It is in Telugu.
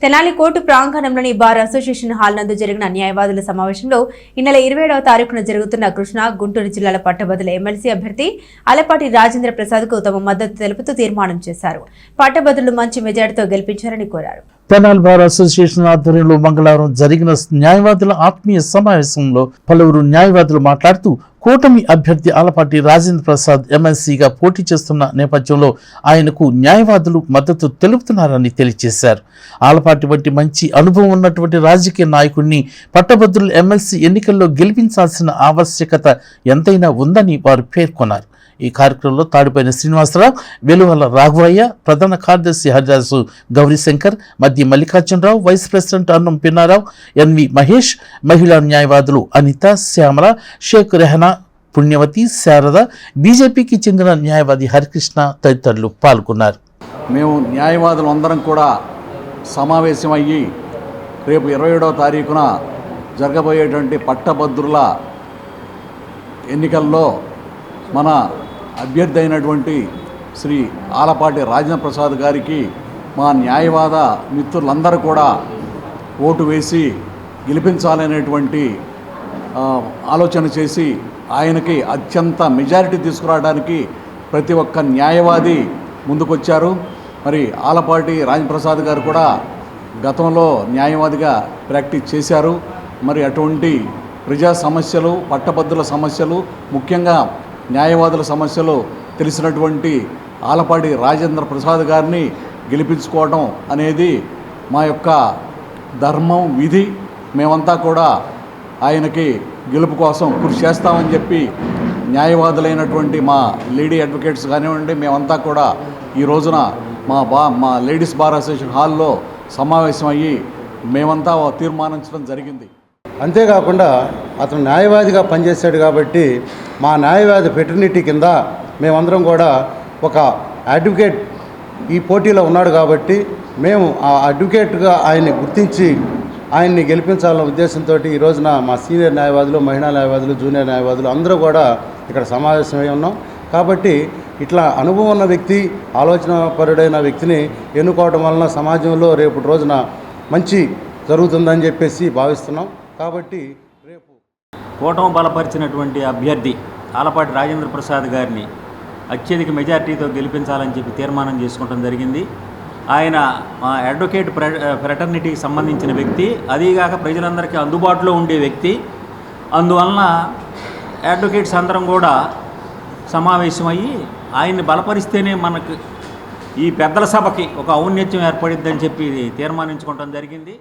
తెనాలి కోర్టు ప్రాంగణంలోని బార్ అసోసియేషన్ హాల్ నందు జరిగిన న్యాయవాదుల సమావేశంలో ఈ నెల 27వ తారీఖున జరుగుతున్న కృష్ణా గుంటూరు జిల్లాల పట్టభద్రుల ఎమ్మెల్సీ అభ్యర్థి ఆలపాటి రాజేంద్ర ప్రసాద్ కు తమ మద్దతు తెలుపుతూ తీర్మానం చేశారు. పట్టభద్రులు మంచి మెజార్టీతో గెలిపించారని కోరారు. తెనాలి బార్ అసోసియేషన్ ఆధ్వర్యంలో మంగళవారం జరిగిన న్యాయవాదుల ఆత్మీయ సమావేశంలో పలువురు న్యాయవాదులు మాట్లాడుతూ కూటమి అభ్యర్థి ఆలపాటి రాజేంద్ర ప్రసాద్ ఎమ్మెల్సీగా పోటీ చేస్తున్న నేపథ్యంలో ఆయనకు న్యాయవాదులు మద్దతు తెలుపుతున్నారని తెలియజేశారు. ఆలపాటి వంటి మంచి అనుభవం ఉన్నటువంటి రాజకీయ నాయకుడిని పట్టభద్రుల ఎమ్మెల్సీ ఎన్నికల్లో గెలిపించాల్సిన ఆవశ్యకత ఎంతైనా ఉందని వారు పేర్కొన్నారు. ఈ కార్యక్రమంలో తాడిపైన శ్రీనివాసరావు, వెలువల రాఘవయ్య, ప్రధాన కార్యదర్శి హరిదాసు గౌరీశంకర్, మధ్య మల్లికార్జునరావు, వైస్ ప్రెసిడెంట్ అన్నం పిన్నారావు, ఎన్వి మహేష్, మహిళా న్యాయవాదులు అనిత, శ్యామల, షేక్ రెహనా, పుణ్యవతి, శారద, బీజేపీకి చెందిన న్యాయవాది హరికృష్ణ తదితరులు పాల్గొన్నారు. మేము న్యాయవాదులు అందరం కూడా సమావేశమయ్యి రేపు 27వ తారీఖున జరగబోయేటువంటి పట్టభద్రుల ఎన్నికల్లో మన అభ్యర్థి అయినటువంటి శ్రీ ఆలపాటి రాజేంద్ర ప్రసాద్ గారికి మా న్యాయవాద మిత్రులందరూ కూడా ఓటు వేసి గెలిపించాలనేటువంటి ఆలోచన చేసి ఆయనకి అత్యంత మెజారిటీ తీసుకురావడానికి ప్రతి ఒక్క న్యాయవాది ముందుకొచ్చారు. మరి ఆలపాటి రాజేంద్ర ప్రసాద్ గారు కూడా గతంలో న్యాయవాదిగా ప్రాక్టీస్ చేశారు. మరి అటువంటి ప్రజా సమస్యలు, పట్టభద్రుల సమస్యలు, ముఖ్యంగా న్యాయవాదుల సమస్యలు తెలిసినటువంటి ఆలపాటి రాజేంద్ర ప్రసాద్ గారిని గెలిపించుకోవడం అనేది మా యొక్క ధర్మం, విధి. మేమంతా కూడా ఆయనకి గెలుపు కోసం కృషి చేస్తామని చెప్పి న్యాయవాదులైనటువంటి మా లేడీ అడ్వకేట్స్ కానివ్వండి, మేమంతా కూడా ఈ రోజున మా లేడీస్ బార్ అసోసియేషన్ హాల్లో సమావేశమయ్యి మేమంతా తీర్మానించడం జరిగింది. అంతేకాకుండా అతను న్యాయవాదిగా పనిచేశాడు కాబట్టి మా న్యాయవాది ఫెటర్నిటీ కింద మేమందరం కూడా ఒక అడ్వకేట్ ఈ పోటీలో ఉన్నాడు కాబట్టి మేము ఆ అడ్వకేట్గా ఆయన్ని గుర్తించి ఆయన్ని గెలిపించాలన్న ఉద్దేశంతో ఈ రోజున మా సీనియర్ న్యాయవాదులు, మహిళా న్యాయవాదులు, జూనియర్ న్యాయవాదులు అందరూ కూడా ఇక్కడ సమావేశమై ఉన్నాం. కాబట్టి ఇట్లా అనుభవం ఉన్న వ్యక్తి, ఆలోచనాపరుడైన వ్యక్తిని ఎన్నుకోవడం వలన సమాజంలో రేపు రోజున మంచి జరుగుతుందని చెప్పేసి భావిస్తున్నాం. కాబట్టి రేపు కూటమి బలపరిచినటువంటి అభ్యర్థి ఆలపాటి రాజేంద్ర ప్రసాద్ గారిని అత్యధిక మెజార్టీతో గెలిపించాలని చెప్పి తీర్మానం చేసుకోవడం జరిగింది. ఆయన మా అడ్వకేట్ ఫ్రెటర్నిటీకి సంబంధించిన వ్యక్తి, అదీగాక ప్రజలందరికీ అందుబాటులో ఉండే వ్యక్తి. అందువలన అడ్వకేట్స్ అందరం కూడా సమావేశమయ్యి ఆయన్ని బలపరిస్తేనే మనకు ఈ పెద్దల సభకి ఒక ఔన్నత్యం ఏర్పడిద్దని చెప్పి తీర్మానించుకోవడం జరిగింది.